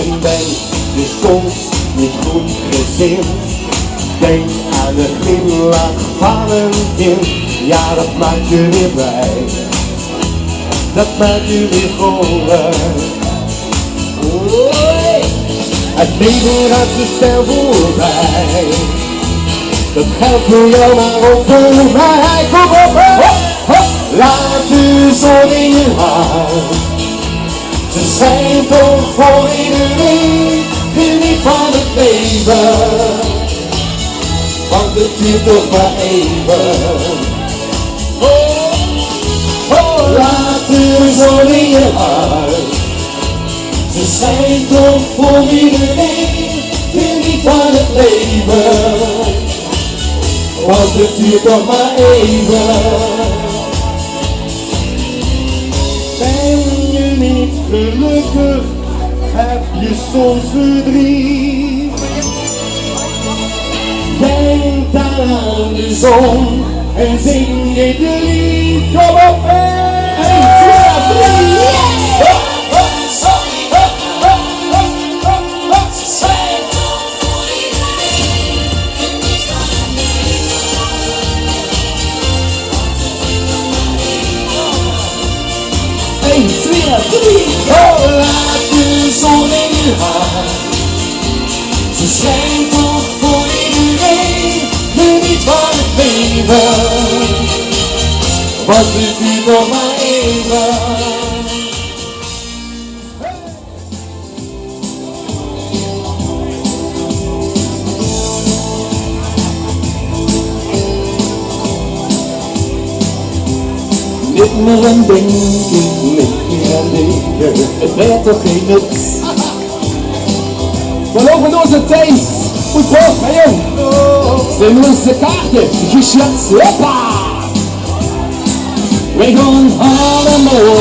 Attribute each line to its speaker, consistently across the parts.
Speaker 1: En ben je soms niet goed gezind, denk aan de glimlach van een kind. Ja, dat maakt je weer blij, dat maakt je weer vrolijk. Het leven gaat zo snel voorbij, dat geldt voor jou maar ook voor mij. Kom op, laat de zon in je hart, ze schijnt toch voor iedereen. Geniet van het leven, want het duurt toch maar even. Laat de zon in je hart, ze schijnt toch voor iedereen. Geniet van het leven, want het duurt toch maar even. Ben je niet gelukkig, heb je soms verdriet. Denk dan aan de zon en zing dit lied. Kom op, 1, 2, 3. Oh, laat de zon in je hart, ze schijnt toch voor iedereen. Geniet van het leven, want het duurt nog maar even. Dit maar een denken, het werd toch geen nut. We lopen door zijn thuis. Goed hoor, hè jong. Zijn onze kaarten geschat. Hoppa! We gaan allemaal.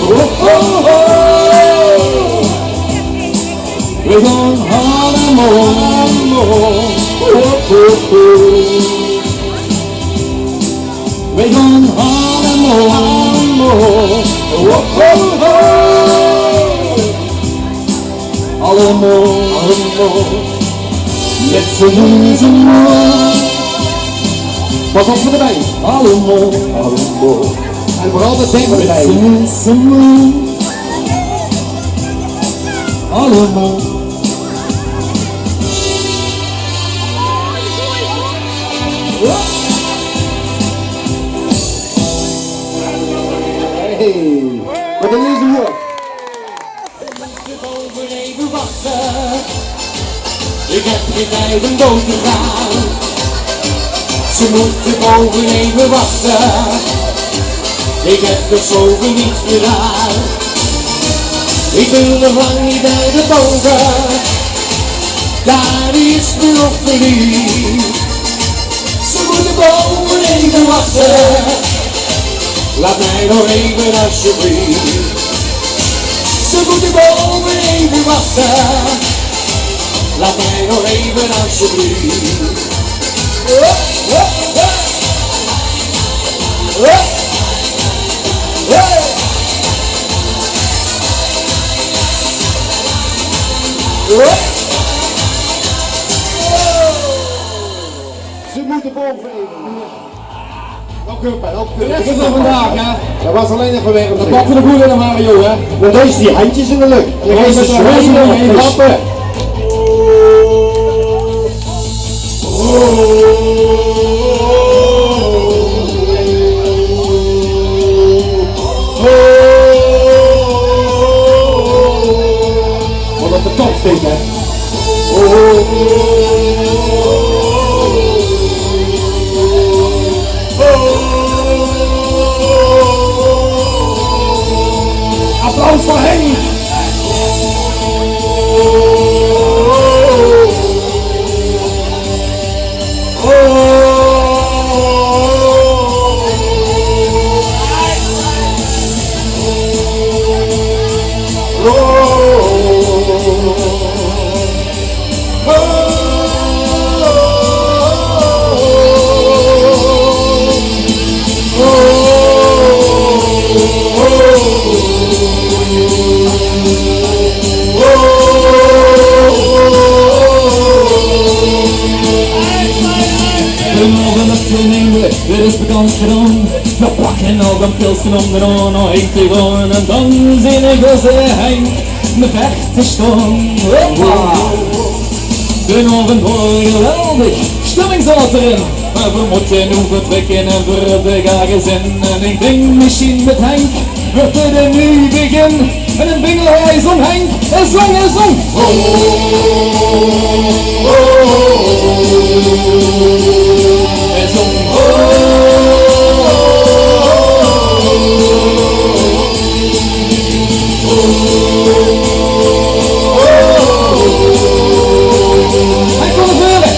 Speaker 1: Oh, oh, oh. We gaan allemaal. Oh, oh, oh. We gaan allemaal, oh, oh, oh. Allemaal, met z'n allen. Pas op voor de wijn. Allemaal. En vooral de thema erbij. Met z'n allen. Allemaal. Wat een eerste woord. Ze boven even wachten. Ik heb geen tijd om dood te gaan. Ze moeten boven even wachten. Ik heb nog zoveel niet gedaan. Ik wil nog lang niet bij de boven. Daar is me nog verliefd. Ze moeten boven even wachten. Laat mij nog even alsjeblieft. Ze moeten boven even wachten. Laat mij nog even alsjeblieft. Ze moeten boven even. De rest van vandaag, hè? Dat was alleen even weg. Dat kwam voor de boeren naar Mario, hè? Want deze die handjes in de lucht. Je geeft ze zwemmen en klappen. Wat op de top steekt, hè? Applaus voor Henny! Oh, zo nemen we, dit is bekend gedaan. We pakken nog een pilsje om de aan, nog één te gaan. En dan zien ik als Henk me weg te staan. Hoppa! De avond wordt geweldig, stemming zat erin. Maar we moeten nu vertrekken en voor de gezin. En ik denk misschien met Henk wordt het een nieuw begin. En een bingel hij zong Henk, hij zong, hij zong. Hij zong. Hij kon het willen.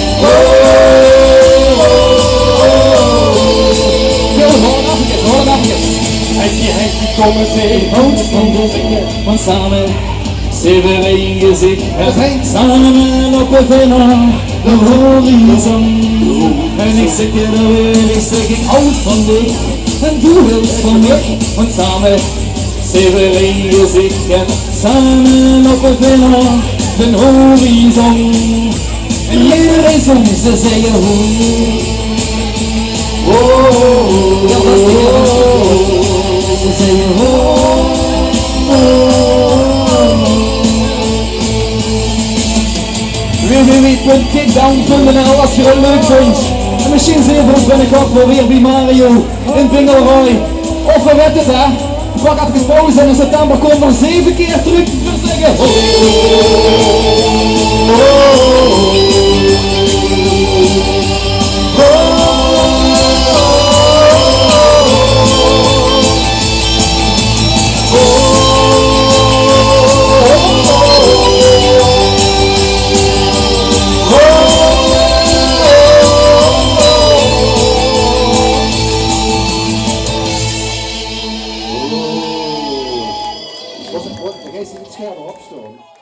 Speaker 1: Hoor hem even. Henkie, kom eens mee, houd van de vinger. Want samen zijn we één gezicht. Samen op een vinnaar, de horizon. En ik zeg je dan weer, ik zeg ik houd van dich. En du willst van mij. Want samen zijn we één gezicht. En samen op een vinnaar, de horizon. En hier is onze zeggen hoe. Ja, dat is de ze zeggen www.kickdown.nl als je het leuk vindt. En misschien zie je ons binnenkort wel weer bij Mario in Bingelrooy. Of we weten het hè. Ik pak even pauze en in september komen we 7 keer terug te zeggen. Was het, jij ziet het scherm opstaan.